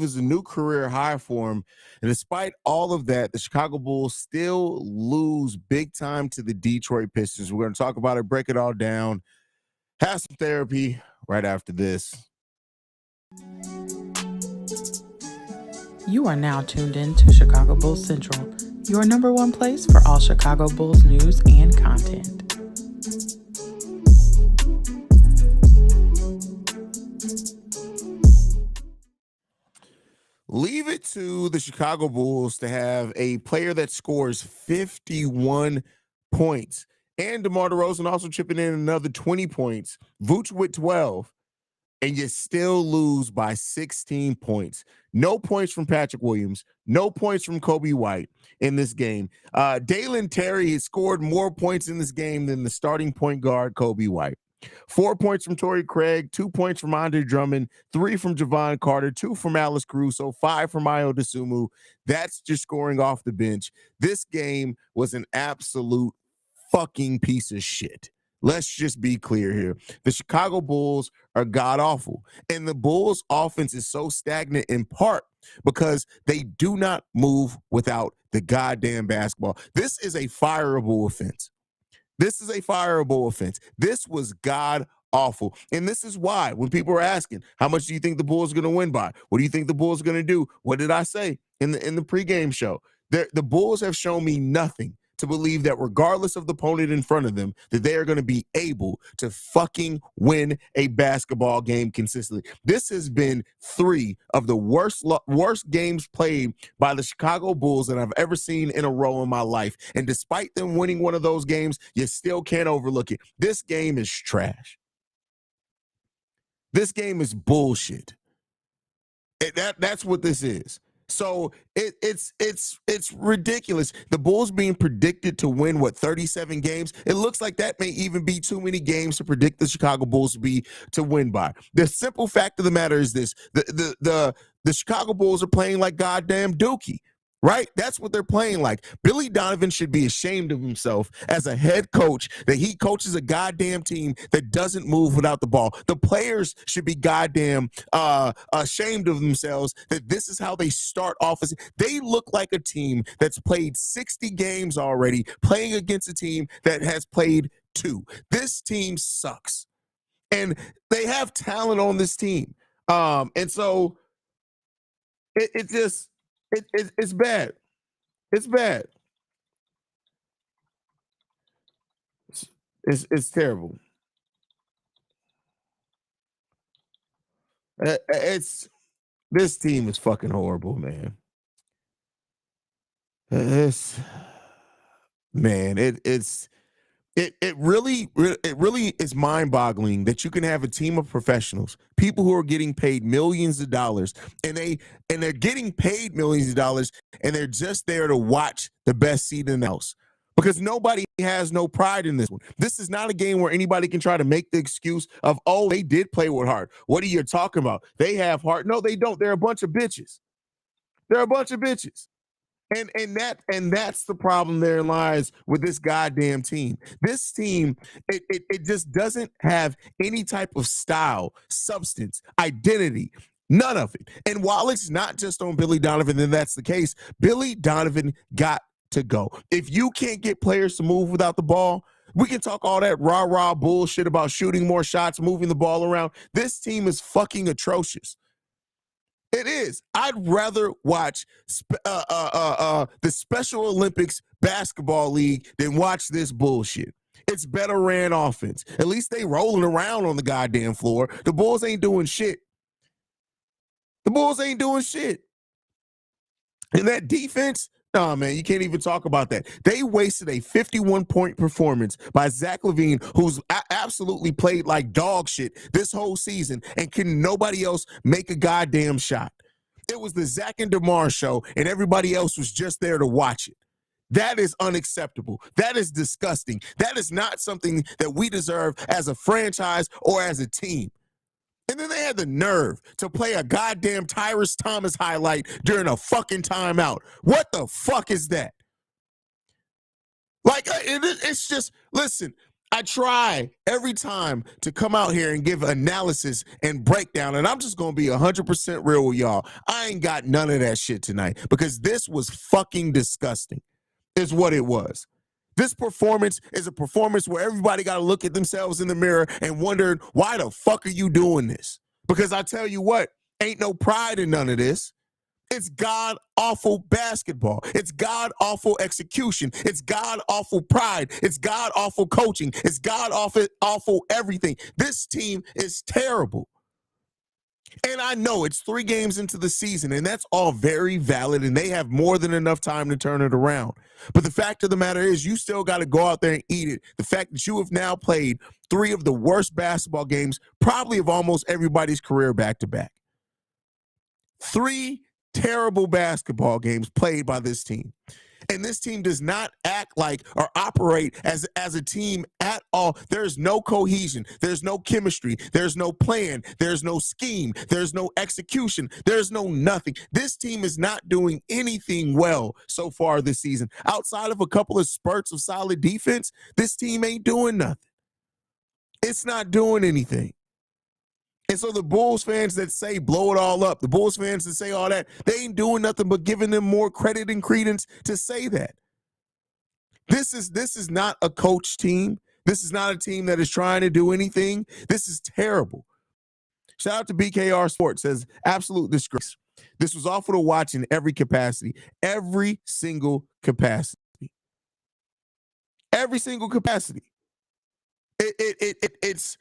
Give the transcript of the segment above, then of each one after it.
was a new career high for him. And despite all of that, the Chicago Bulls still lose big time to the Detroit Pistons. We're going to talk about it, break it all down, have some therapy right after this. You are now tuned in to Chicago Bulls Central, your number one place for all Chicago Bulls news and content. Leave it to the Chicago Bulls to have a player that scores 51 points. And DeMar DeRozan also chipping in another 20 points. Vooch with 12. And you still lose by 16 points. No points from Patrick Williams. No points from Kobe White in this game. Dalen Terry has scored more points in this game than the starting point guard, Kobe White. 4 points from Torrey Craig, 2 points from Andre Drummond, 3 from Javon Carter, 2 from Alex Caruso, 5 from Ayo Dosunmu. That's just scoring off the bench. This game was an absolute fucking piece of shit. Let's just be clear here. The Chicago Bulls are god-awful. And the Bulls' offense is so stagnant in part because they do not move without the goddamn basketball. This is a fireable offense. This is a fireable offense. This was god-awful. And this is why when people are asking, how much do you think the Bulls are going to win by? What do you think the Bulls are going to do? What did I say in the pregame show? The Bulls have shown me nothing to believe that regardless of the opponent in front of them, that they are going to be able to fucking win a basketball game consistently. This has been 3 of the worst games played by the Chicago Bulls that I've ever seen in a row in my life. And despite them winning one of those games, you still can't overlook it. This game is trash. This game is bullshit. That's what this is. So it's ridiculous. The Bulls being predicted to win 37 games. It looks like that may even be too many games to predict the Chicago Bulls to win by. The simple fact of the matter is this: the Chicago Bulls are playing like goddamn Dookie. Right? That's what they're playing like. Billy Donovan should be ashamed of himself as a head coach that he coaches a goddamn team that doesn't move without the ball. The players should be goddamn ashamed of themselves that this is how they start off. They look like a team that's played 60 games already, playing against a team that has played 2. This team sucks. And they have talent on this team. And so it's bad. It's bad. It's terrible. This team is fucking horrible, man. It really is mind-boggling that you can have a team of professionals, people who are getting paid millions of dollars, and they're getting paid millions of dollars, and they're just there to watch the best seat in the house. Because nobody has no pride in this one. This is not a game where anybody can try to make the excuse of, oh, they did play with heart. What are you talking about? They have heart. No, they don't. They're a bunch of bitches. They're a bunch of bitches. And that's the problem therein lies with this goddamn team. This team, it just doesn't have any type of style, substance, identity, none of it. And while it's not just on Billy Donovan, then that's the case. Billy Donovan got to go. If you can't get players to move without the ball, we can talk all that rah-rah bullshit about shooting more shots, moving the ball around. This team is fucking atrocious. It is. I'd rather watch the Special Olympics basketball league than watch this bullshit. It's better ran offense. At least they rolling around on the goddamn floor. The Bulls ain't doing shit. The Bulls ain't doing shit. And that defense, nah, man, you can't even talk about that. They wasted a 51-point performance by Zach LaVine, who's absolutely played like dog shit this whole season, and can nobody else make a goddamn shot. It was the Zach and DeMar show, and everybody else was just there to watch it. That is unacceptable. That is disgusting. That is not something that we deserve as a franchise or as a team. And then they had the nerve to play a goddamn Tyrus Thomas highlight during a fucking timeout. What the fuck is that? Like, it's just, listen, I try every time to come out here and give analysis and breakdown, and I'm just going to be 100% real with y'all. I ain't got none of that shit tonight because this was fucking disgusting is what it was. This performance is a performance where everybody got to look at themselves in the mirror and wonder, why the fuck are you doing this? Because I tell you what, ain't no pride in none of this. It's god awful basketball. It's god awful execution. It's god awful pride. It's god awful coaching. It's god awful everything. This team is terrible. And I know it's 3 games into the season, and that's all very valid, and they have more than enough time to turn it around. But the fact of the matter is, you still got to go out there and eat it. The fact that you have now played 3 of the worst basketball games, probably of almost everybody's career back-to-back. 3 terrible basketball games played by this team. And this team does not act like or operate as a team at all. There's no cohesion. There's no chemistry. There's no plan. There's no scheme. There's no execution. There's no nothing. This team is not doing anything well so far this season. Outside of a couple of spurts of solid defense, this team ain't doing nothing. It's not doing anything. And so the Bulls fans that say blow it all up, the Bulls fans that say all that, they ain't doing nothing but giving them more credit and credence to say that. This is not a coach team. This is not a team that is trying to do anything. This is terrible. Shout out to BKR Sports, says absolute disgrace. This was awful to watch in every capacity, every single capacity. Every single capacity. It's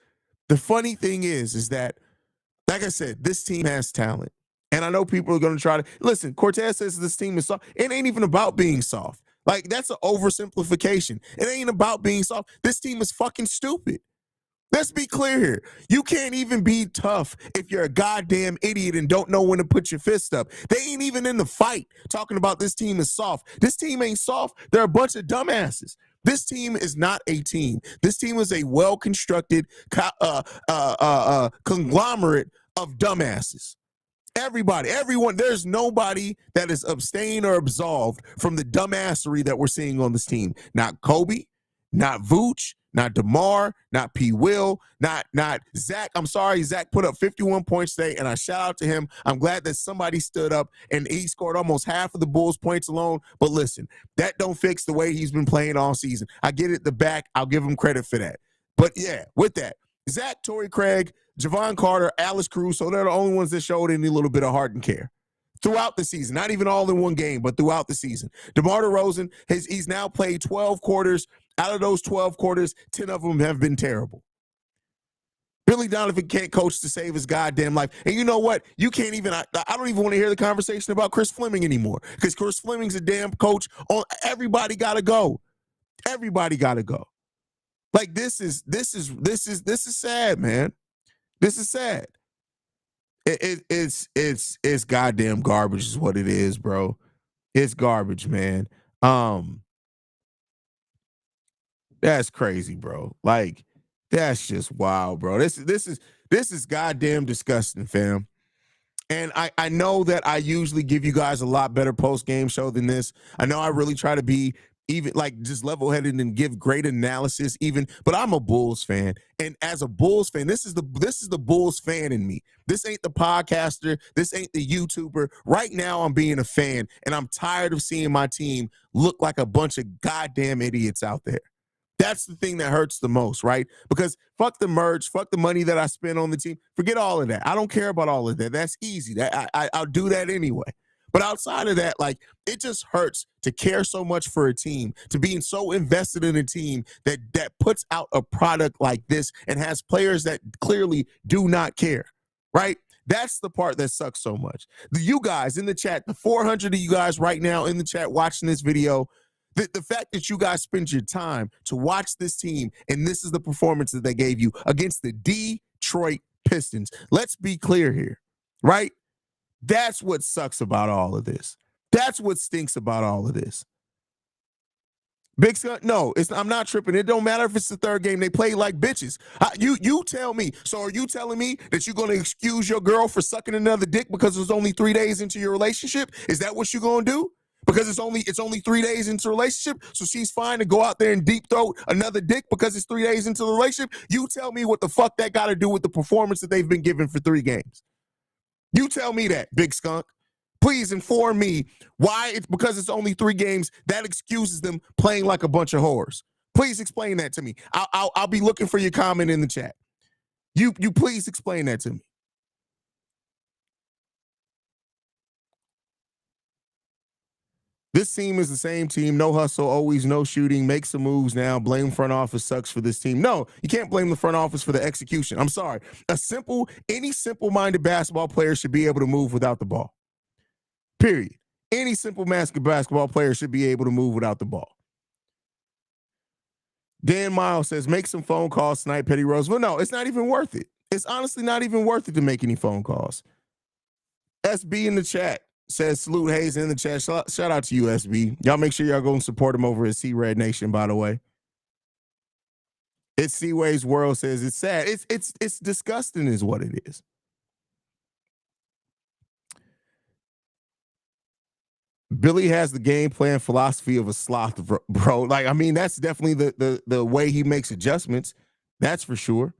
the funny thing is that, like I said, this team has talent. And I know people are going to try to listen. Cortez says this team is soft. It ain't even about being soft. Like, that's an oversimplification. It ain't about being soft. This team is fucking stupid. Let's be clear here. You can't even be tough if you're a goddamn idiot and don't know when to put your fist up. They ain't even in the fight talking about this team is soft. This team ain't soft. They're a bunch of dumbasses. This team is not a team. This team is a well-constructed conglomerate of dumbasses. Everybody, everyone, there's nobody that is abstained or absolved from the dumbassery that we're seeing on this team. Not Kobe, not Vooch, not DeMar, not P. Will, not Zach. I'm sorry, Zach put up 51 points today, and I shout out to him. I'm glad that somebody stood up, and he scored almost half of the Bulls' points alone. But listen, that don't fix the way he's been playing all season. I get it, the back. I'll give him credit for that. But yeah, with that, Zach, Torrey Craig, Javon Carter, Alex Caruso, they're the only ones that showed any little bit of heart and care throughout the season. Not even all in one game, but throughout the season. DeMar DeRozan, he's now played 12 quarters. Out of those 12 quarters, 10 of them have been terrible. Billy Donovan can't coach to save his goddamn life. And you know what? You can't even, I don't even want to hear the conversation about Chris Fleming anymore, because Chris Fleming's a damn coach. Everybody got to go. Everybody got to go. Like, this is sad, man. This is sad. It's goddamn garbage is what it is, bro. It's garbage, man. That's crazy, bro. Like, that's just wild, bro. This is goddamn disgusting, fam. And I know that I usually give you guys a lot better post-game show than this. I know I really try to be even like just level-headed and give great analysis even, but I'm a Bulls fan. And as a Bulls fan, this is the Bulls fan in me. This ain't the podcaster. This ain't the YouTuber. Right now I'm being a fan, and I'm tired of seeing my team look like a bunch of goddamn idiots out there. That's the thing that hurts the most, right? Because fuck the merge, fuck the money that I spend on the team. Forget all of that. I don't care about all of that. That's easy. I'll do that anyway. But outside of that, like, it just hurts to care so much for a team, to being so invested in a team that puts out a product like this and has players that clearly do not care, right? That's the part that sucks so much. You guys in the chat, the 400 of you guys right now in the chat watching this video, the fact that you guys spend your time to watch this team, and this is the performance that they gave you against the Detroit Pistons. Let's be clear here, right? That's what sucks about all of this. That's what stinks about all of this. Big Scott, no, I'm not tripping. It don't matter if it's the third game. They play like bitches. You tell me. So are you telling me that you're going to excuse your girl for sucking another dick because it was only 3 days into your relationship? Is that what you're going to do? Because it's only 3 days into the relationship, so she's fine to go out there and deep throat another dick because it's 3 days into the relationship. You tell me what the fuck that got to do with the performance that they've been given for 3 games. You tell me that, big skunk. Please inform me why it's because it's only 3 games that excuses them playing like a bunch of whores. Please explain that to me. I'll be looking for your comment in the chat. You please explain that to me. This team is the same team. No hustle, always no shooting. Make some moves now. Blame front office sucks for this team. No, you can't blame the front office for the execution. I'm sorry. Any simple-minded basketball player should be able to move without the ball. Period. Any simple basketball player should be able to move without the ball. Dan Miles says, make some phone calls tonight, Petty Rose. Well, no, it's not even worth it. It's honestly not even worth it to make any phone calls. SB in the chat says, salute Haize in the chat. Shout out to you, SB. Y'all make sure y'all go and support him over at C-Red Nation, by the way. It's Seaway's World says, it's sad. It's disgusting is what it is. Billy has the game plan philosophy of a sloth, bro. Like, I mean, that's definitely the way he makes adjustments. That's for sure.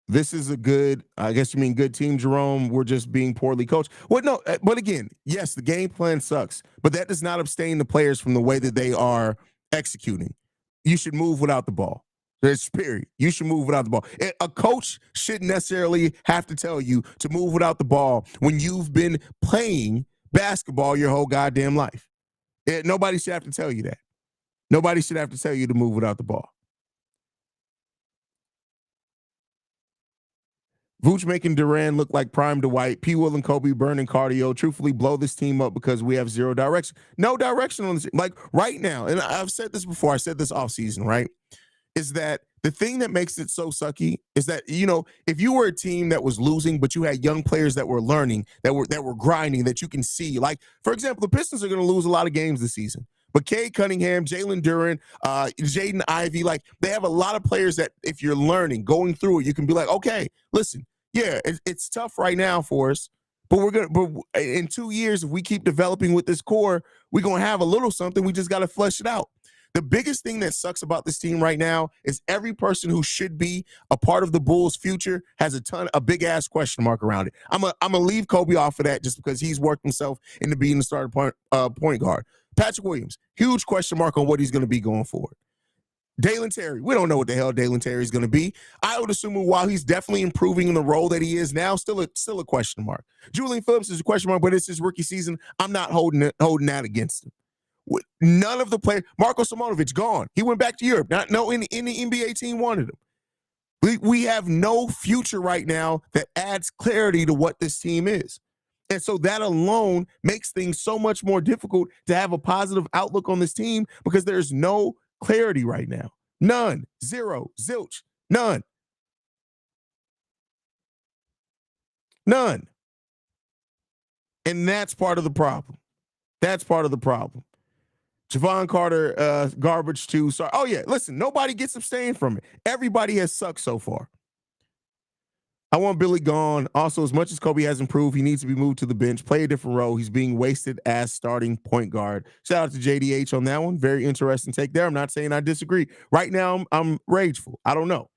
This is a good, I guess you mean good team, Jerome. We're just being poorly coached. Well, no, but again, yes, the game plan sucks, but that does not abstain the players from the way that they are executing. You should move without the ball. There's period. You should move without the ball. A coach shouldn't necessarily have to tell you to move without the ball when you've been playing basketball your whole goddamn life. Nobody should have to tell you that. Nobody should have to tell you to move without the ball. Vooch making Durant look like prime Dwight. P. Will and Kobe burning cardio. Truthfully, blow this team up because we have zero direction. No direction on this. Like right now, and I've said this before. I said this off season, right? Is that the thing that makes it so sucky is that, you know, if you were a team that was losing, but you had young players that were learning, that were grinding, that you can see, like, for example, the Pistons are going to lose a lot of games this season. But Cade Cunningham, Jalen Duren, Jaden Ivey, like, they have a lot of players that if you're learning, going through it, you can be like, okay, listen, yeah, it's tough right now for us, but in 2 years, if we keep developing with this core, we're going to have a little something. We just got to flesh it out. The biggest thing that sucks about this team right now is every person who should be a part of the Bulls' future has a big ass question mark around it. I'm gonna leave Kobe off of that just because he's worked himself into being the starting point guard. Patrick Williams, huge question mark on what he's going to be going forward. Dalen Terry, we don't know what the hell Dalen Terry is going to be. I would assume while he's definitely improving in the role that he is now, still a question mark. Julian Phillips is a question mark, but it's his rookie season. I'm not holding that against him. None of the players, Marko Simonovic gone. He went back to Europe. No, any NBA team wanted him. We have no future right now that adds clarity to what this team is. And so that alone makes things so much more difficult to have a positive outlook on this team because there's no clarity right now. None. Zero. Zilch. None. None. And that's part of the problem. That's part of the problem. Javon Carter, garbage too. Sorry. Oh, yeah. Listen, nobody gets abstained from it. Everybody has sucked so far. I want Billy gone. Also, as much as Kobe has improved, he needs to be moved to the bench, play a different role. He's being wasted as starting point guard. Shout out to JDH on that one. Very interesting take there. I'm not saying I disagree. Right now, I'm rageful. I don't know.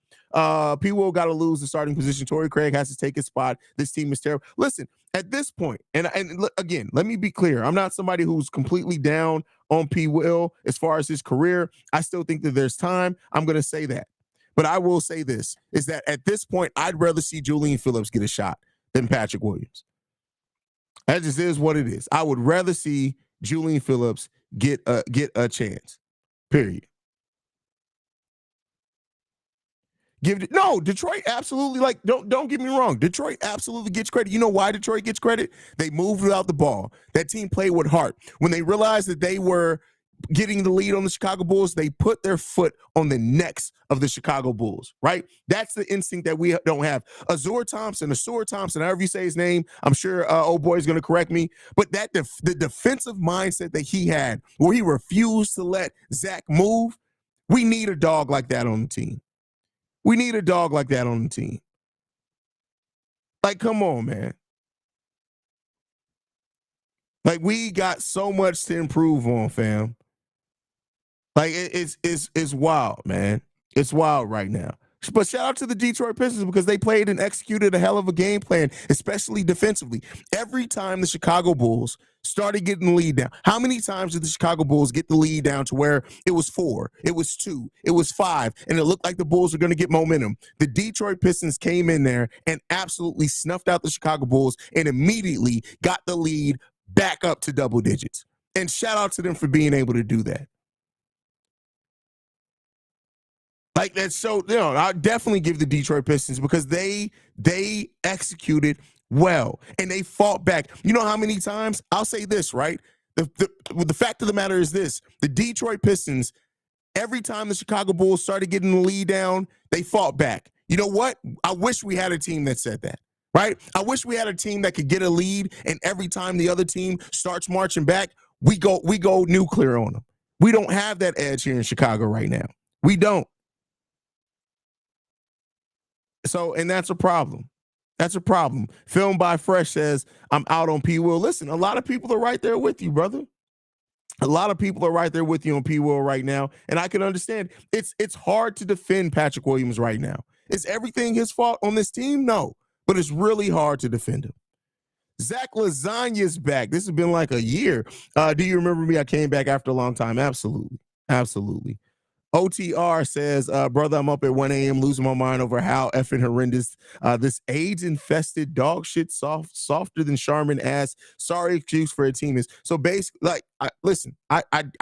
P. Will got to lose the starting position. Torrey Craig has to take his spot. This team is terrible. Listen, at this point, and again, let me be clear. I'm not somebody who's completely down on P. Will as far as his career. I still think that there's time. I'm going to say that. But I will say this, is that at this point, I'd rather see Julian Phillips get a shot than Patrick Williams. That just is what it is. I would rather see Julian Phillips get a chance, period. Detroit absolutely, like, don't get me wrong. Detroit absolutely gets credit. You know why Detroit gets credit? They moved without the ball. That team played with heart. When they realized that they were getting the lead on the Chicago Bulls, they put their foot on the necks of the Chicago Bulls, right? That's the instinct that we don't have. Azur Thompson, however you say his name, I'm sure old boy is going to correct me, but that the defensive mindset that he had, where he refused to let Zach move, we need a dog like that on the team. We need a dog like that on the team. Like, come on, man. Like, we got so much to improve on, fam. Like, it's wild, man. It's wild right now. But shout out to the Detroit Pistons because they played and executed a hell of a game plan, especially defensively. Every time the Chicago Bulls started getting the lead down, how many times did the Chicago Bulls get the lead down to where it was 4, it was 2, it was 5, and it looked like the Bulls were going to get momentum? The Detroit Pistons came in there and absolutely snuffed out the Chicago Bulls and immediately got the lead back up to double digits. And shout out to them for being able to do that. Like, that's so, I definitely give the Detroit Pistons because they executed well and they fought back. You know how many times? I'll say this, right? The fact of the matter is this: the Detroit Pistons, every time the Chicago Bulls started getting the lead down, they fought back. You know what? I wish we had a team that said that, right? I wish we had a team that could get a lead, and every time the other team starts marching back, we go nuclear on them. We don't have that edge here in Chicago right now. We don't. So, and that's a problem. That's a problem. Filmed by Fresh says, I'm out on P. Will. Listen, a lot of people are right there with you, brother. A lot of people are right there with you on P. Will right now. And I can understand it's hard to defend Patrick Williams right now. Is everything his fault on this team? No. But it's really hard to defend him. Zach LaVine's back. This has been like a year. Do you remember me? I came back after a long time. Absolutely. Absolutely. OTR says, brother, I'm up at 1 a.m. losing my mind over how effing horrendous this AIDS-infested dog shit softer than Charmin ass sorry excuse for a team is. So basically, like, listen, I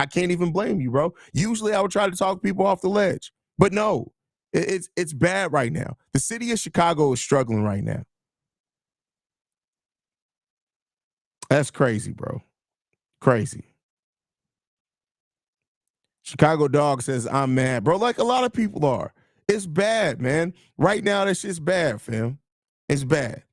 can't even blame you, bro. Usually I would try to talk people off the ledge, but no, it's bad right now. The city of Chicago is struggling right now. That's crazy, bro. Crazy. Chicago Dog says, I'm mad, bro. Like a lot of people are. It's bad, man. Right now, that shit's bad, fam. It's bad.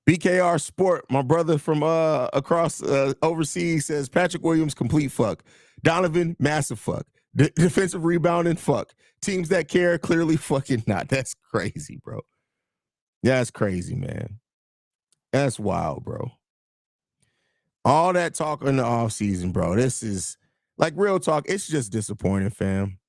BKR Sport, my brother from across overseas, says Patrick Williams, complete fuck. Donovan, massive fuck. Defensive rebounding, fuck. Teams that care, clearly fucking not. That's crazy, bro. That's crazy, man. That's wild, bro. All that talk in the offseason, bro. This is like real talk. It's just disappointing, fam.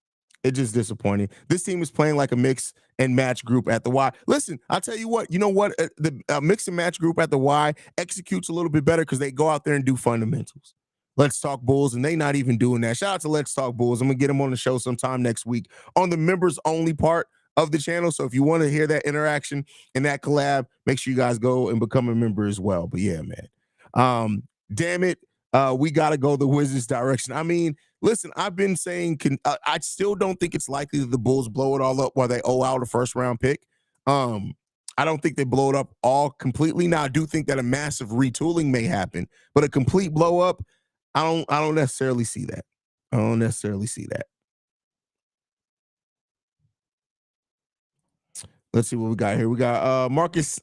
It's just disappointing. This team is playing like a mix and match group at the Y. Listen, I'll tell you what. You know what? The mix and match group at the Y executes a little bit better because they go out there and do fundamentals. Let's Talk Bulls, and they not even doing that. Shout out to Let's Talk Bulls. I'm going to get them on the show sometime next week on the members only part of the channel. So if you want to hear that interaction and that collab, make sure you guys go and become a member as well. But yeah, man. Damn it, we got to go the Wizards direction. I mean, listen, I've been saying I still don't think it's likely that the Bulls blow it all up while they owe out a first-round pick. I don't think they blow it up all completely. Now, I do think that a massive retooling may happen, but a complete blow up, I don't necessarily see that. I don't necessarily see that. Let's see what we got here. We got Marcos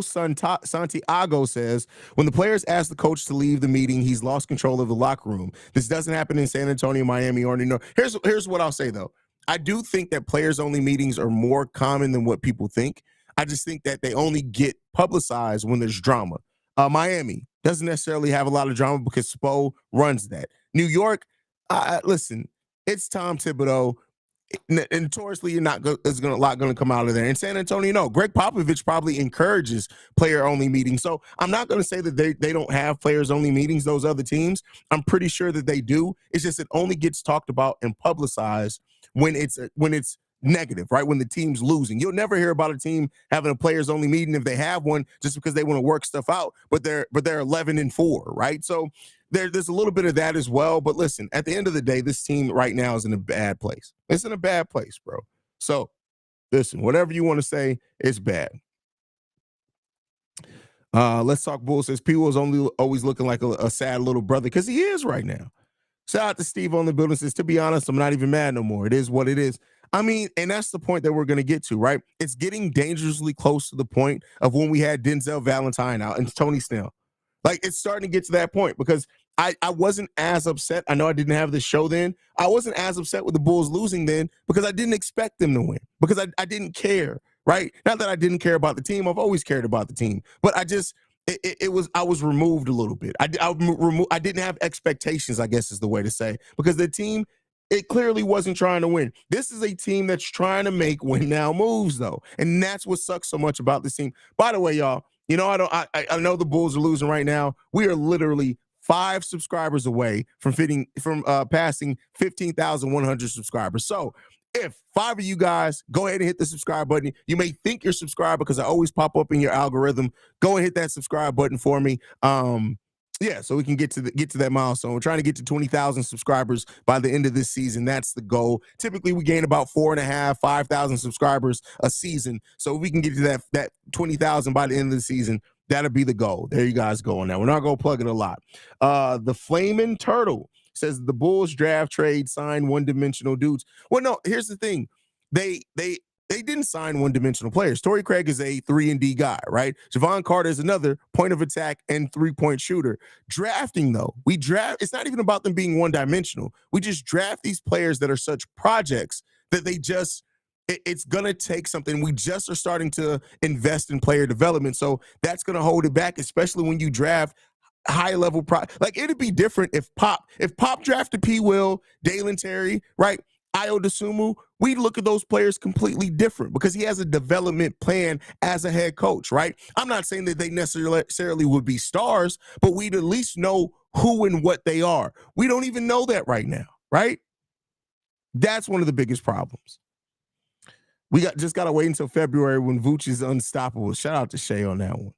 Santiago says, when the players ask the coach to leave the meeting, he's lost control of the locker room. This doesn't happen in San Antonio, Miami, or New York. Here's what I'll say, though. I do think that players-only meetings are more common than what people think. I just think that they only get publicized when there's drama. Miami doesn't necessarily have a lot of drama because Spo runs that. New York, listen, it's Tom Thibodeau. Notoriously, a lot going to come out of there. In San Antonio, no. Greg Popovich probably encourages player-only meetings. So I'm not going to say that they don't have players-only meetings, those other teams. I'm pretty sure that they do. It's just it only gets talked about and publicized when it's negative, right? When the team's losing. You'll never hear about a team having a players-only meeting if they have one just because they want to work stuff out, but they're 11-4, right? So there's a little bit of that as well. But listen, at the end of the day, this team right now is in a bad place. It's in a bad place, bro. So listen, whatever you want to say, it's bad. Let's Talk Bulls says P. Will's always looking like a sad little brother because he is right now. Shout out to Steve on the building says, to be honest, I'm not even mad no more. It is what it is. I mean, and that's the point that we're going to get to, right? It's getting dangerously close to the point of when we had Denzel Valentine out and Tony Snell. Like, it's starting to get to that point because I wasn't as upset. I know I didn't have the show then. I wasn't as upset with the Bulls losing then because I didn't expect them to win because I didn't care, right? Not that I didn't care about the team. I've always cared about the team, but I was removed a little bit. I didn't have expectations, I guess is the way to say, because the team, it clearly wasn't trying to win. This is a team that's trying to make win now moves, though, and that's what sucks so much about this team. By the way, y'all, I know the Bulls are losing right now. We are literally 5 subscribers away from passing 15,100 subscribers. So if 5 of you guys go ahead and hit the subscribe button, you may think you're subscribed because I always pop up in your algorithm. Go and hit that subscribe button for me. Yeah, so we can get to that milestone. We're trying to get to 20,000 subscribers by the end of this season. That's the goal. Typically, we gain about 5,000 subscribers a season. So if we can get to that 20,000 by the end of the season, that'll be the goal. There you guys go on that. We're not going to plug it a lot. The Flamin' Turtle says the Bulls draft trade sign one-dimensional dudes. Well, no, here's the thing. They didn't sign one-dimensional players. Torrey Craig is a 3-and-D guy, right? Javon Carter is another point of attack and three-point shooter. Drafting, though, it's not even about them being one-dimensional. We just draft these players that are such projects that it's going to take something. We just are starting to invest in player development. So that's going to hold it back, especially when you draft high-level like it'd be different if Pop drafted P. Will, Dalen Terry, right? Ayo Dosunmu, we look at those players completely different because he has a development plan as a head coach, right? I'm not saying that they necessarily would be stars, but we'd at least know who and what they are. We don't even know that right now, right? That's one of the biggest problems. We just got to wait until February when Vooch is unstoppable. Shout out to Shea on that one.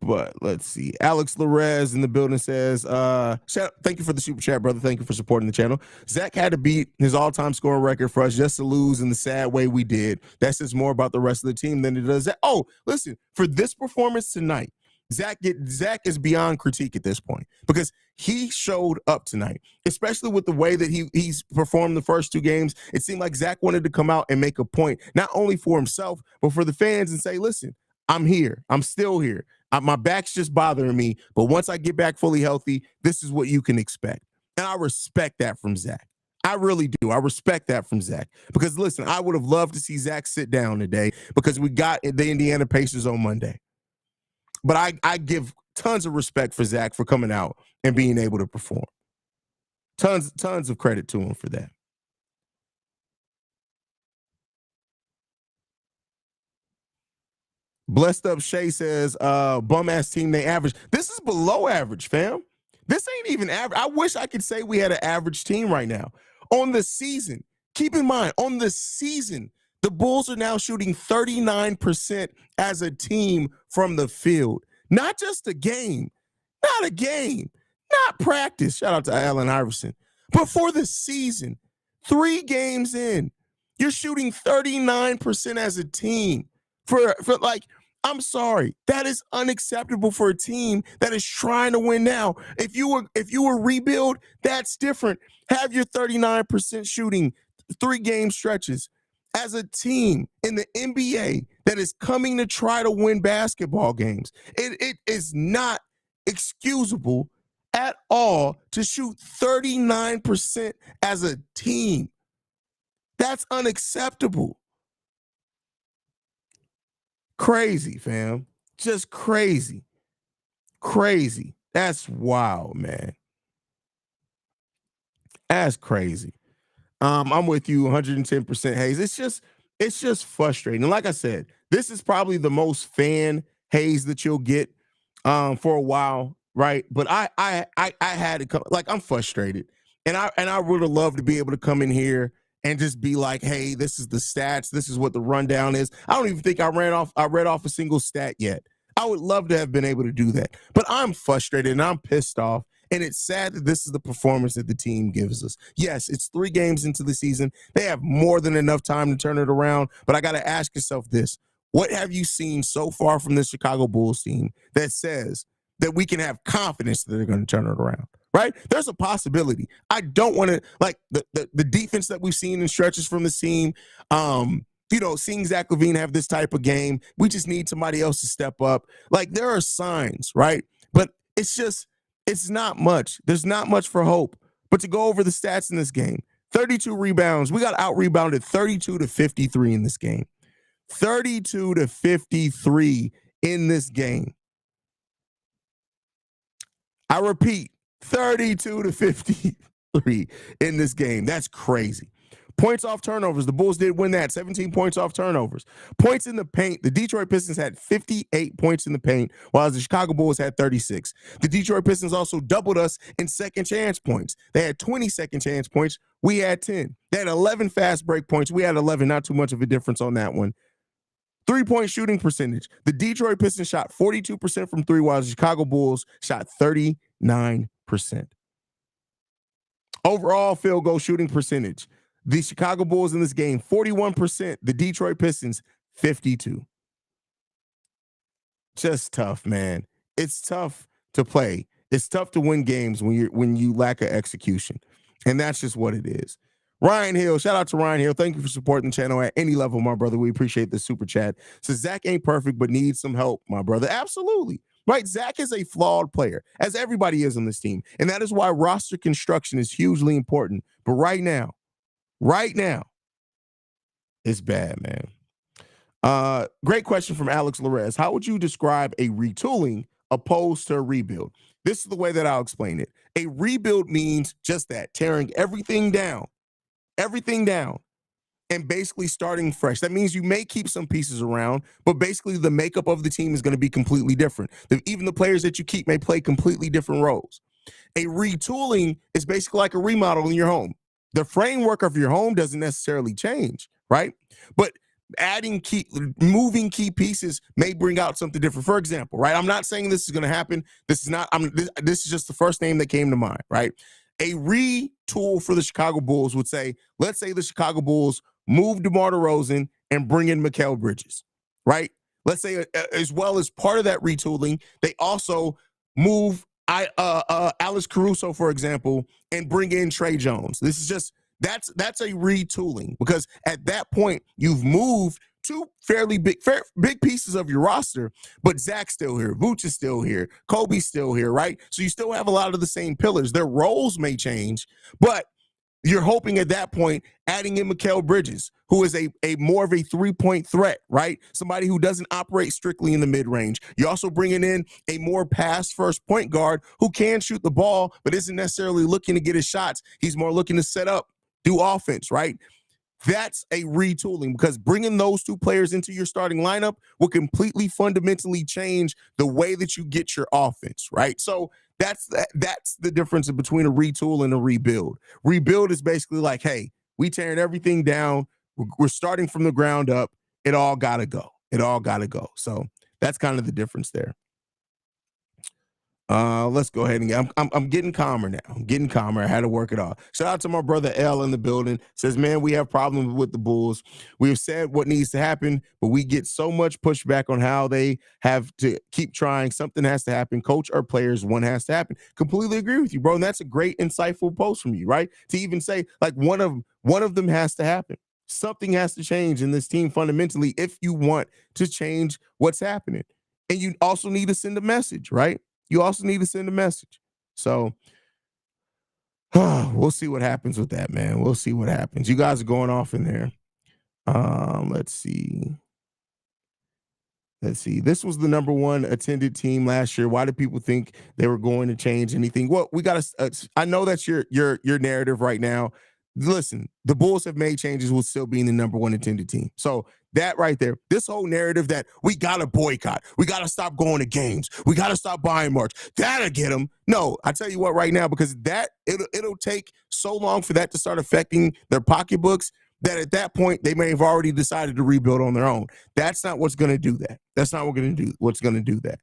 But let's see. Alex Larez in the building says, thank you for the super chat, brother. Thank you for supporting the channel. Zach had to beat his all-time scoring record for us just to lose in the sad way we did. That says more about the rest of the team than it does that. Oh, listen, for this performance tonight, Zach is beyond critique at this point because he showed up tonight, especially with the way that he's performed the first 2 games. It seemed like Zach wanted to come out and make a point, not only for himself, but for the fans and say, listen, I'm here. I'm still here. My back's just bothering me, but once I get back fully healthy, this is what you can expect. And I respect that from Zach. I really do. I respect that from Zach because, listen, I would have loved to see Zach sit down today because we got the Indiana Pacers on Monday. But I give tons of respect for Zach for coming out and being able to perform. Tons of credit to him for that. Blessed Up Shay says, bum ass team, they average. This is below average, fam. This ain't even average. I wish I could say we had an average team right now. On the season, keep in mind, on the season, the Bulls are now shooting 39% as a team from the field. Not just a game, not practice. Shout out to Allen Iverson. But for the season, 3 games in, you're shooting 39% as a team. For I'm sorry, that is unacceptable for a team that is trying to win now. If you were rebuild, that's different. Have your 39% shooting 3 game stretches. As a team in the NBA that is coming to try to win basketball games, it is not excusable at all to shoot 39% as a team. That's unacceptable. Crazy, fam. Just crazy. Crazy. That's wild, man. That's crazy. I'm with you 110%, Haize. It's just frustrating. And like I said, this is probably the most fan Haize that you'll get for a while, right? But I had to come, like, I'm frustrated. And I would have loved to be able to come in here and just be like, hey, this is the stats, this is what the rundown is. I don't even think I read off a single stat yet. I would love to have been able to do that. But I'm frustrated and I'm pissed off. And it's sad that this is the performance that the team gives us. Yes, it's 3 games into the season. They have more than enough time to turn it around. But I got to ask yourself this. What have you seen so far from the Chicago Bulls team that says that we can have confidence that they're going to turn it around? Right? There's a possibility. I don't want to, like, the defense that we've seen in stretches from the team, seeing Zach LaVine have this type of game, we just need somebody else to step up. Like, there are signs, right? But it's not much. There's not much for hope. But to go over the stats in this game, 32 rebounds. We got out-rebounded 32-53 in this game. 32-53 in this game. I repeat, 32-53 in this game. That's crazy. Points off turnovers. The Bulls did win that. 17 points off turnovers. Points in the paint. The Detroit Pistons had 58 points in the paint, while the Chicago Bulls had 36. The Detroit Pistons also doubled us in second chance points. They had 20 second chance points. We had 10. They had 11 fast break points. We had 11. Not too much of a difference on that one. 3-point shooting percentage. The Detroit Pistons shot 42% from three, while the Chicago Bulls shot 39%. Overall field goal shooting percentage. The Chicago Bulls in this game, 41%. The Detroit Pistons, 52%. Just tough, man. It's tough to play. It's tough to win games when you lack an execution. And that's just what it is. Ryan Hill, shout out to Ryan Hill. Thank you for supporting the channel at any level, my brother. We appreciate the super chat. So Zach ain't perfect, but needs some help, my brother. Absolutely. Right? Zach is a flawed player, as everybody is on this team. And that is why roster construction is hugely important. But right now, it's bad, man. Great question from Alex Larez. How would you describe a retooling opposed to a rebuild? This is the way that I'll explain it. A rebuild means just that, tearing everything down, and basically starting fresh. That means you may keep some pieces around, but basically the makeup of the team is going to be completely different. Even the players that you keep may play completely different roles. A retooling is basically like a remodel in your home. The framework of your home doesn't necessarily change, right? But moving key pieces may bring out something different. For example, right? I'm not saying this is going to happen. This is just the first name that came to mind, right? A retool for the Chicago Bulls would say, let's say the Chicago Bulls move DeMar DeRozan and bring in Mikal Bridges, right? Let's say as well as part of that retooling, they also move Alex Caruso, for example, and bring in Trey Jones. This is just that's a retooling, because at that point you've moved two fairly big pieces of your roster, but Zach's still here, Vooch is still here, Kobe's still here, right? So you still have a lot of the same pillars. Their roles may change, but you're hoping at that point adding in Mikal Bridges, who is a more of a three-point threat, right? Somebody who doesn't operate strictly in the mid-range. You're also bringing in a more pass-first point guard who can shoot the ball, but isn't necessarily looking to get his shots. He's more looking to set up, do offense, right? That's a retooling, because bringing those two players into your starting lineup will completely fundamentally change the way that you get your offense, right? So that's the difference between a retool and a rebuild. Rebuild is basically like, hey, we tearing everything down. We're starting from the ground up. It all got to go. So that's kind of the difference there. Let's go ahead and I'm getting calmer now. I'm getting calmer. I had to work it off. Shout out to my brother L in the building. Says, man, we have problems with the Bulls. We have said what needs to happen, but we get so much pushback on how they have to keep trying. Something has to happen. Coach or players, one has to happen. Completely agree with you, bro. And that's a great, insightful post from you, right? To even say like one of them has to happen. Something has to change in this team fundamentally if you want to change what's happening. And you also need to send a message, right? You also need to send a message. So we'll see what happens with that, man. We'll see what happens. You guys are going off in there. Let's see. This was the number one attended team last year. Why do people think they were going to change anything? Well, we got to. I know that's your narrative right now. Listen, the Bulls have made changes with still being the number one attended team. So that right there, this whole narrative that we got to boycott, we got to stop going to games, we got to stop buying merch, that'll get them. No, I tell you what right now, because it'll take so long for that to start affecting their pocketbooks that at that point they may have already decided to rebuild on their own. That's not what's going to do that. That's not what's going to do that.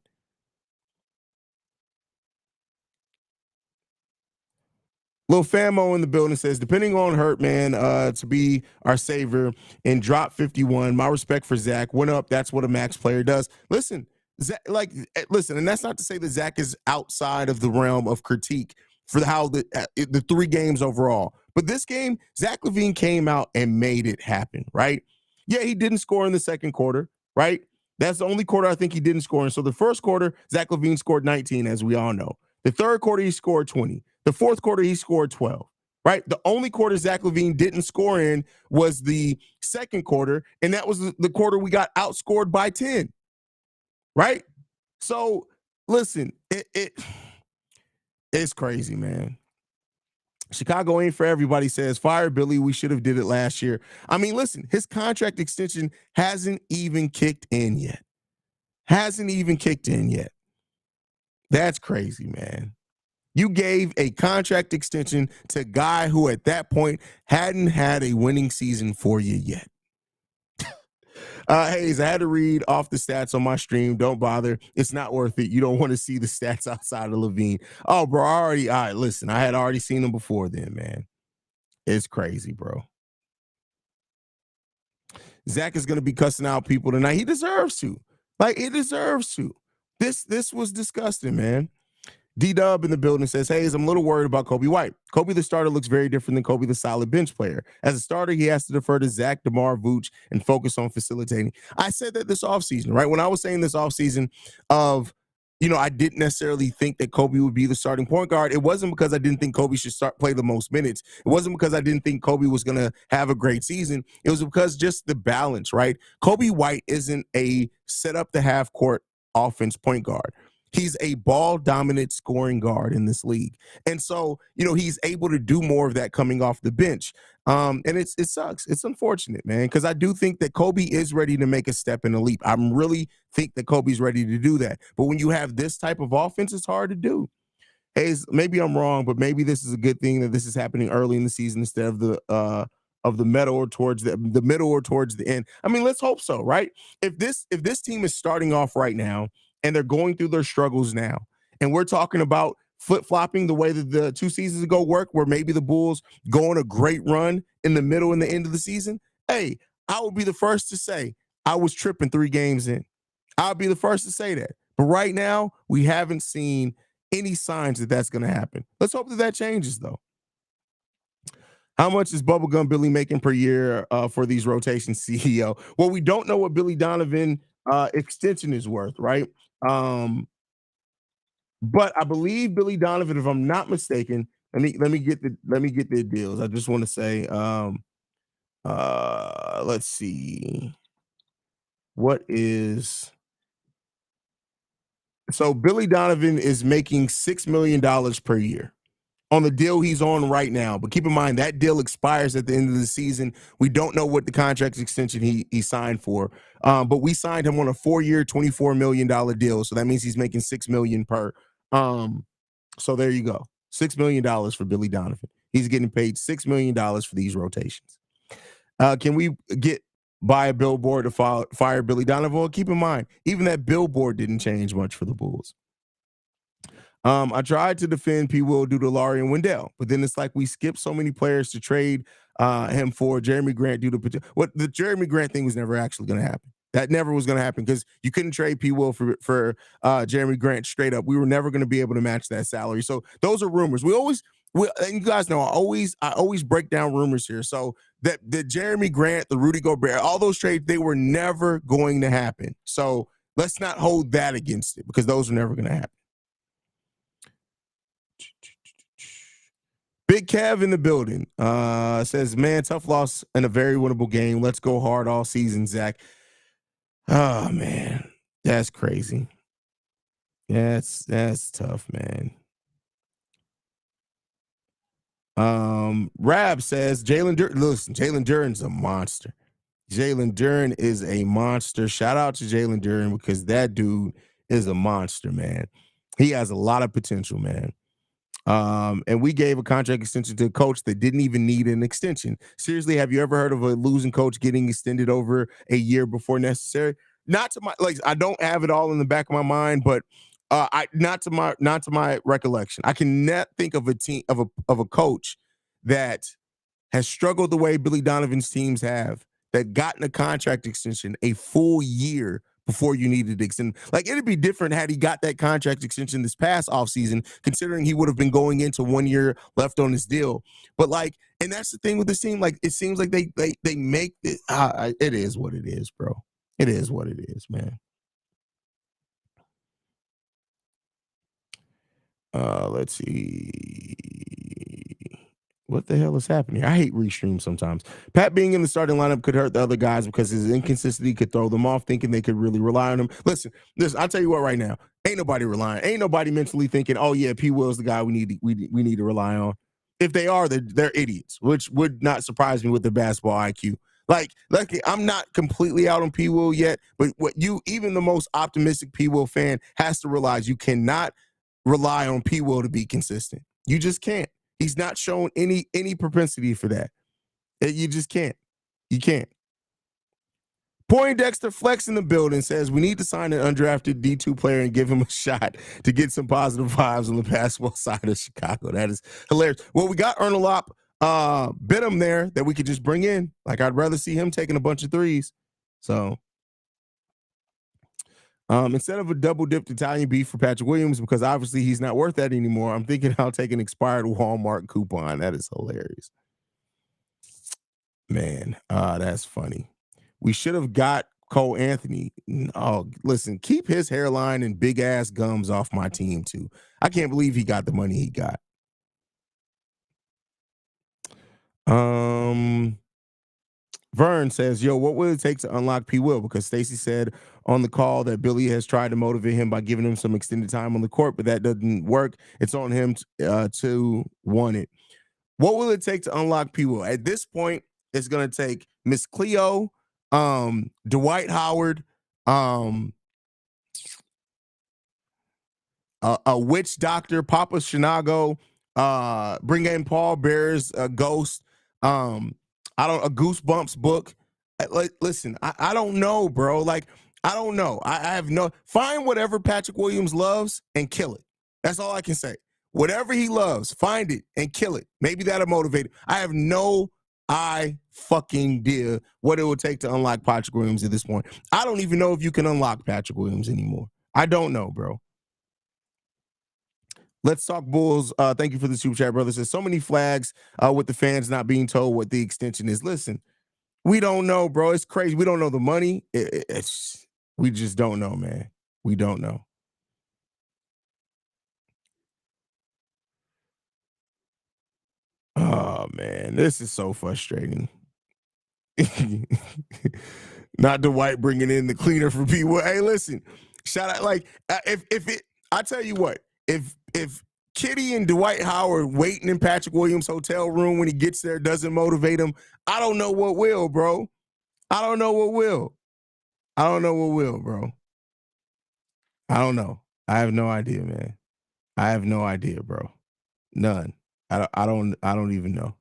Lil Famo in the building says, depending on Hurt, man, to be our savior and drop 51. My respect for Zach went up. That's what a max player does. Listen, Zach, and that's not to say that Zach is outside of the realm of critique for how the 3 games overall. But this game, Zach LaVine came out and made it happen, right? Yeah, he didn't score in the second quarter, right? That's the only quarter I think he didn't score in. So the first quarter, Zach LaVine scored 19, as we all know. The third quarter, he scored 20. The fourth quarter, he scored 12, right? The only quarter Zach LaVine didn't score in was the second quarter, and that was the quarter we got outscored by 10, right? So listen, it's crazy, man. Chicago ain't for everybody, says fire Billy. We should have did it last year. I mean, listen, his contract extension hasn't even kicked in yet. Hasn't even kicked in yet. That's crazy, man. You gave a contract extension to a guy who at that point hadn't had a winning season for you yet. Haize, I had to read off the stats on my stream. Don't bother. It's not worth it. You don't want to see the stats outside of LaVine. Oh, bro, all right, listen, I had already seen them before then, man. It's crazy, bro. Zach is going to be cussing out people tonight. He deserves to. Like, he deserves to. This was disgusting, man. D-Dub in the building says, hey, I'm a little worried about Kobe White. Kobe the starter looks very different than Kobe the solid bench player. As a starter, he has to defer to Zach, DeMar, Vooch, and focus on facilitating. I said that this offseason, right? When I was saying this offseason of, I didn't necessarily think that Kobe would be the starting point guard. It wasn't because I didn't think Kobe should play the most minutes. It wasn't because I didn't think Kobe was going to have a great season. It was because just the balance, right? Kobe White isn't a set up the half court offense point guard. He's a ball dominant scoring guard in this league. And so, he's able to do more of that coming off the bench. And it sucks. It's unfortunate, man, because I do think that Kobe is ready to make a step in the leap. I really think that Kobe's ready to do that. But when you have this type of offense, it's hard to do. Hey, maybe I'm wrong, but maybe this is a good thing that this is happening early in the season instead of the middle or towards the middle or towards the end. I mean, let's hope so, right? If this team is starting off right now and they're going through their struggles now, and we're talking about flip-flopping the way that the 2 seasons ago worked, where maybe the Bulls go on a great run in the middle and the end of the season, hey, I will be the first to say I was tripping 3 games in. I'll be the first to say that. But right now, we haven't seen any signs that that's going to happen. Let's hope that changes, though. How much is Bubblegum Billy making per year for these rotations, CEO? Well, we don't know what Billy Donovan extension is worth, right? But I believe Billy Donovan, if I'm not mistaken, let me get the deals. I just want to say, let's see, so Billy Donovan is making $6 million per year on the deal he's on right now. But keep in mind that deal expires at the end of the season. We don't know what the contract extension he signed for. But we signed him on a 4-year, $24 million deal. So that means he's making $6 million per. So there you go. $6 million for Billy Donovan. He's getting paid $6 million for these rotations. Can we buy a billboard to fire Billy Donovan? Well, keep in mind, even that billboard didn't change much for the Bulls. I tried to defend P. Will due to Laurie and Wendell, but then it's like we skipped so many players to trade him for Jeremy Grant due to the Jeremy Grant thing was never actually going to happen. That never was going to happen because you couldn't trade P. Will for Jeremy Grant straight up. We were never going to be able to match that salary. So those are rumors. And you guys know I always break down rumors here. So that the Jeremy Grant, the Rudy Gobert, all those trades, they were never going to happen. So let's not hold that against it because those were never going to happen. Big Kev in the building says, man, tough loss in a very winnable game. Let's go hard all season, Zach. Oh, man, that's crazy. That's tough, man. Rab says, Jalen Duren's a monster. Jalen Duren is a monster. Shout out to Jalen Duren because that dude is a monster, man. He has a lot of potential, man. And we gave a contract extension to a coach that didn't even need an extension. Seriously, have you ever heard of a losing coach getting extended over a year before necessary? Not to my I don't have it all in the back of my mind, but not to my recollection. I cannot think of a coach that has struggled the way Billy Donovan's teams have, that gotten a contract extension a full year before you needed to extend. Like, it'd be different had he got that contract extension this past offseason, considering he would have been going into 1 year left on his deal. But and that's the thing with this team. Like, it seems like they make it. It is what it is, bro. It is what it is, man. Let's see. What the hell is happening? I hate restream sometimes. Pat being in the starting lineup could hurt the other guys because his inconsistency could throw them off, thinking they could really rely on him. Listen, I'll tell you what right now. Ain't nobody relying. Ain't nobody mentally thinking, oh yeah, P. Will's the guy we need to rely on. If they are, they're idiots, which would not surprise me with the basketball IQ. Like, I'm not completely out on P. Will yet, but even the most optimistic P. Will fan has to realize you cannot rely on P. Will to be consistent. You just can't. He's not shown any propensity for that. You just can't. You can't. Poindexter Flex in the building says we need to sign an undrafted D2 player and give him a shot to get some positive vibes on the basketball side of Chicago. That is hilarious. Well, we got Ernalop Benham there that we could just bring in. Like, I'd rather see him taking a bunch of threes. So instead of a double-dipped Italian beef for Patrick Williams, because obviously he's not worth that anymore, I'm thinking I'll take an expired Walmart coupon. That is hilarious. Man, that's funny. We should have got Cole Anthony. Oh, listen, keep his hairline and big-ass gums off my team, too. I can't believe he got the money he got. Vern says, yo, what will it take to unlock P. Will? Because Stacey said on the call that Billy has tried to motivate him by giving him some extended time on the court, but that doesn't work. It's on him to want it. What will it take to unlock P. Will? At this point, it's going to take Miss Cleo, Dwight Howard, a witch doctor, Papa Shinago, bring in Paul Bear's Ghost, a Goosebumps book. Listen, I don't know, bro. Like, I don't know. I have no. Find whatever Patrick Williams loves and kill it. That's all I can say. Whatever he loves, find it and kill it. Maybe that'll motivate him. I have no fucking idea what it would take to unlock Patrick Williams at this point. I don't even know if you can unlock Patrick Williams anymore. I don't know, bro. Let's talk Bulls. Thank you for the super chat, brother. There's so many flags with the fans not being told what the extension is. Listen, we don't know, bro. It's crazy. We don't know the money. We just don't know, man. We don't know. Oh, man. This is so frustrating. Not Dwight bringing in the cleaner for people. Hey, listen. Shout out. Like, I tell you what, if Kitty and Dwight Howard waiting in Patrick Williams' hotel room when he gets there doesn't motivate him, I don't know what will, bro. I don't know what will, bro. I don't know. I have no idea, man. I have no idea, bro. None. I don't even know.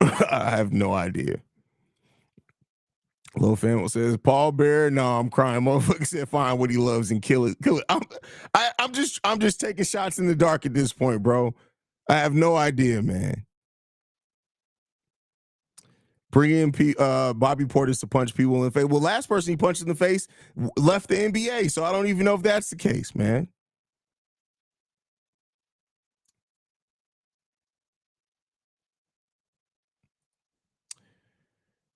I have no idea. Lil Fan says, Paul Bear, no, I'm crying. Motherfucker said find what he loves and kill it. I'm just taking shots in the dark at this point, bro. I have no idea, man. Bring in Bobby Portis to punch people in the face. Well, last person he punched in the face left the NBA, so I don't even know if that's the case, man.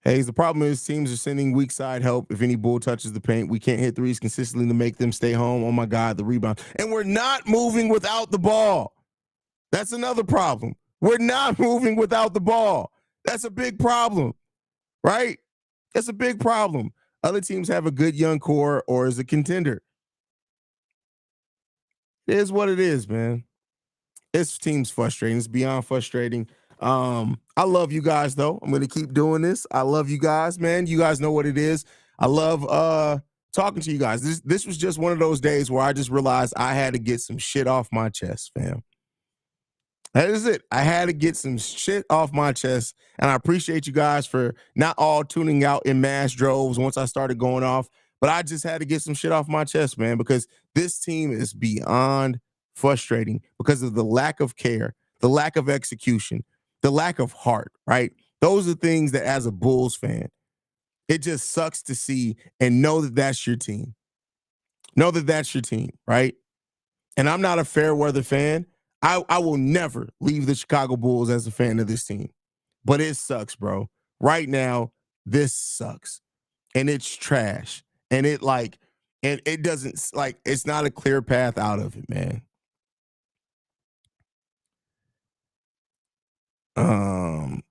Haize, the problem is teams are sending weak side help. If any bull touches the paint, we can't hit threes consistently to make them stay home. Oh, my God, the rebound. And we're not moving without the ball. That's another problem. We're not moving without the ball. That's a big problem, right? That's a big problem. Other teams have a good young core or is a contender. It is what it is, man. This team's frustrating. It's beyond frustrating. I love you guys, though. I'm going to keep doing this. I love you guys, man. You guys know what it is. I love talking to you guys. This was just one of those days where I just realized I had to get some shit off my chest, fam. That is it. I had to get some shit off my chest, and I appreciate you guys for not all tuning out in mass droves once I started going off, but I just had to get some shit off my chest, man, because this team is beyond frustrating because of the lack of care, the lack of execution, the lack of heart, right? Those are things that as a Bulls fan, it just sucks to see and know that that's your team. Know that that's your team, right? And I'm not a fair weather fan. I will never leave the Chicago Bulls as a fan of this team. But it sucks, bro. Right now, this sucks. And it's trash. And it doesn't, like, it's not a clear path out of it, man. Um,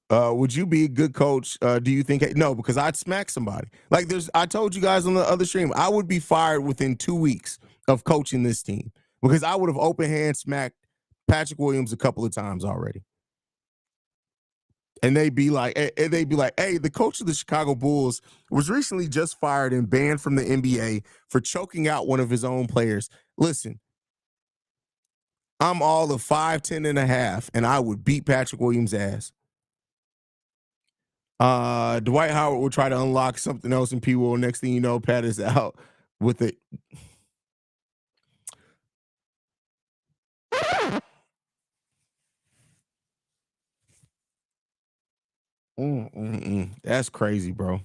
would you be a good coach? Do you think? No, because I'd smack somebody. Like I told you guys on the other stream, I would be fired within 2 weeks of coaching this team because I would have open hand smacked Patrick Williams a couple of times already. And they'd be like, hey, the coach of the Chicago Bulls was recently just fired and banned from the NBA for choking out one of his own players. Listen, I'm all of 5'10" and a half, and I would beat Patrick Williams' ass. Dwight Howard will try to unlock something else in P. Will. Next thing you know, Pat is out with it. That's crazy, bro.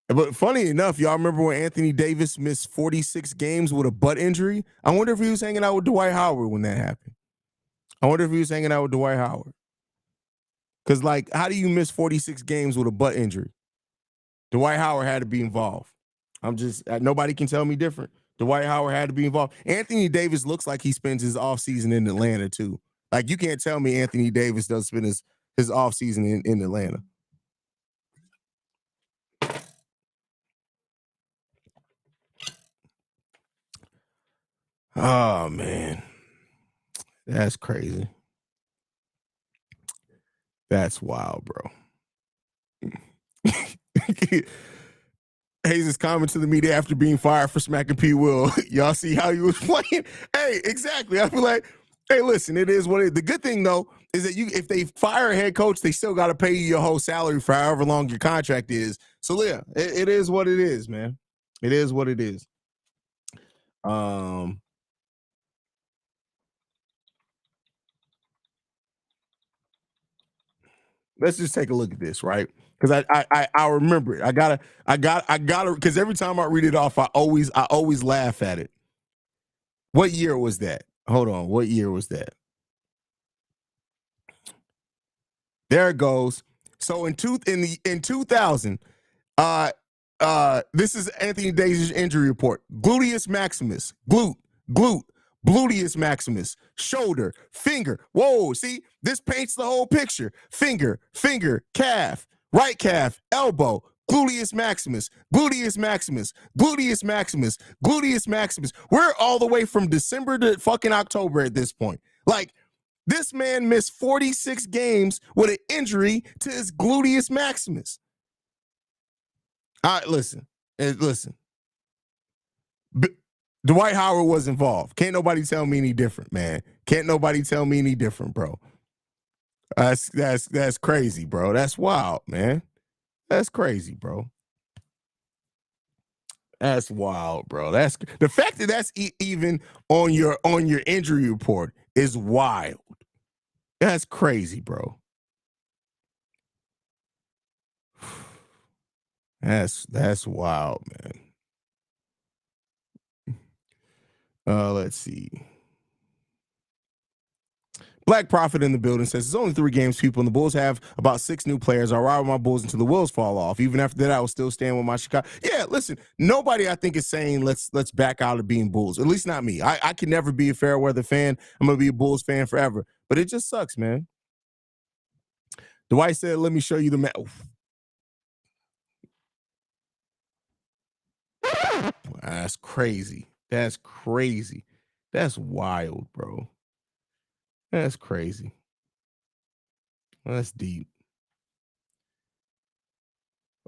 But funny enough, y'all remember when Anthony Davis missed 46 games with a butt injury? I wonder if he was hanging out with Dwight Howard when that happened. I wonder if he was hanging out with Dwight Howard. Because, like, how do you miss 46 games with a butt injury? Dwight Howard had to be involved. Nobody can tell me different. Dwight Howard had to be involved. Anthony Davis looks like he spends his offseason in Atlanta, too. Like, you can't tell me Anthony Davis doesn't spend his offseason in Atlanta. Oh, man. That's crazy. That's wild, bro. Haize is comment to the media after being fired for smacking P. Will. Y'all see how he was playing? Hey, exactly. I feel like, hey, listen, it is what it is. The good thing, though, is that if they fire a head coach, they still got to pay you your whole salary for however long your contract is. So, yeah, it is what it is, man. It is what it is. Let's just take a look at this, right? Because I remember it. I gotta because every time I read it off, I always laugh at it. What year was that? Hold on. What year was that? There it goes. So in 2000, this is Anthony Davis' injury report. Gluteus maximus, glute, gluteus maximus, shoulder, finger. Whoa, see, this paints the whole picture. Finger, calf, right calf, elbow, gluteus maximus, gluteus maximus, gluteus maximus, gluteus maximus. We're all the way from December to fucking October at this point. Like, this man missed 46 games with an injury to his gluteus maximus. All right, listen. Dwight Howard was involved. Can't nobody tell me any different, man. Can't nobody tell me any different, bro. That's crazy, bro. That's wild, man. That's crazy, bro. That's wild, bro. That's the fact that that's even on your injury report is wild. That's crazy, bro. That's wild, man. Let's see. Black Prophet in the building says it's only 3 games, people, and the Bulls have about 6 new players. I'll ride with my Bulls until the wheels fall off. Even after that, I will still stand with my Chicago. Yeah, listen, nobody I think is saying let's back out of being Bulls. At least not me. I can never be a fair weather fan. I'm gonna be a Bulls fan forever. But it just sucks, man. Dwight said, "Let me show you the map." That's crazy. That's crazy. That's wild, bro. That's crazy. That's deep.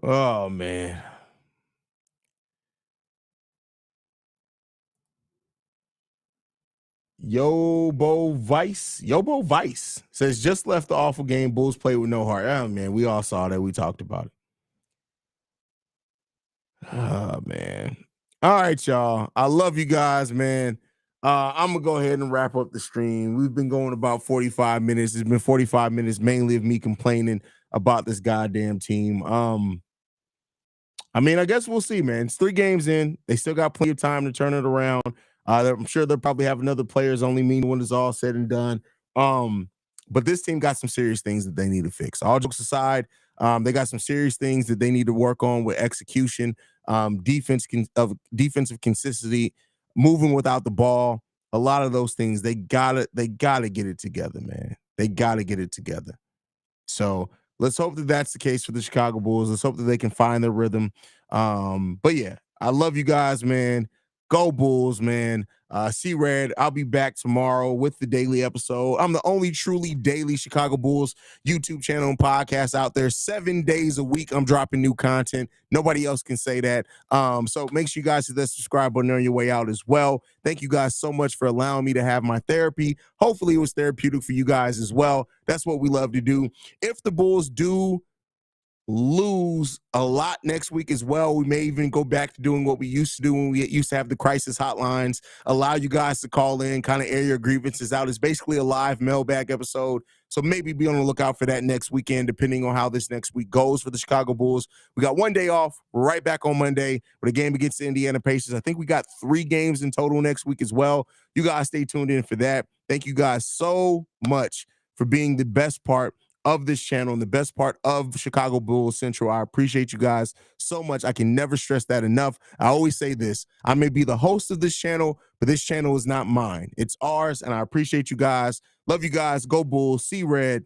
Oh, man. Yobo Vice says, just left the awful game. Bulls play with no heart. Oh, man, we all saw that. We talked about it. Oh, man. All right, y'all. I love you guys, man. I'm gonna go ahead and wrap up the stream. We've been going about 45 minutes. It's been 45 minutes mainly of me complaining about this goddamn team. I mean, I guess we'll see, man. It's 3 games in. They still got plenty of time to turn it around. I'm sure they'll probably have another players only mean when it's all said and done. But this team got some serious things that they need to fix. All jokes aside, they got some serious things that they need to work on with execution, defensive consistency, moving without the ball. A lot of those things they gotta get it together, man. They got to get it together. So let's hope that that's the case for the Chicago Bulls. Let's hope that they can find their rhythm. But yeah, I love you guys, man. Go Bulls, man. See Red, I'll be back tomorrow with the daily episode. I'm the only truly daily Chicago Bulls YouTube channel and podcast out there. 7 days a week, I'm dropping new content. Nobody else can say that. So make sure you guys hit that subscribe button on your way out as well. Thank you guys so much for allowing me to have my therapy. Hopefully it was therapeutic for you guys as well. That's what we love to do. If the Bulls do lose a lot next week as well, we may even go back to doing what we used to do when we used to have the crisis hotlines, allow you guys to call in, kind of air your grievances out. It's basically a live mailbag episode. So maybe be on the lookout for that next weekend, depending on how this next week goes for the Chicago Bulls. We got 1 day off. We're right back on Monday with a game against the Indiana Pacers. I think we got 3 games in total next week as well. You guys stay tuned in for that. Thank you guys so much for being the best part of this channel and the best part of Chicago Bulls Central. I appreciate you guys so much. I can never stress that enough. I always say this. I may be the host of this channel, but this channel is not mine. It's ours, and I appreciate you guys. Love you guys. Go Bulls. See Red.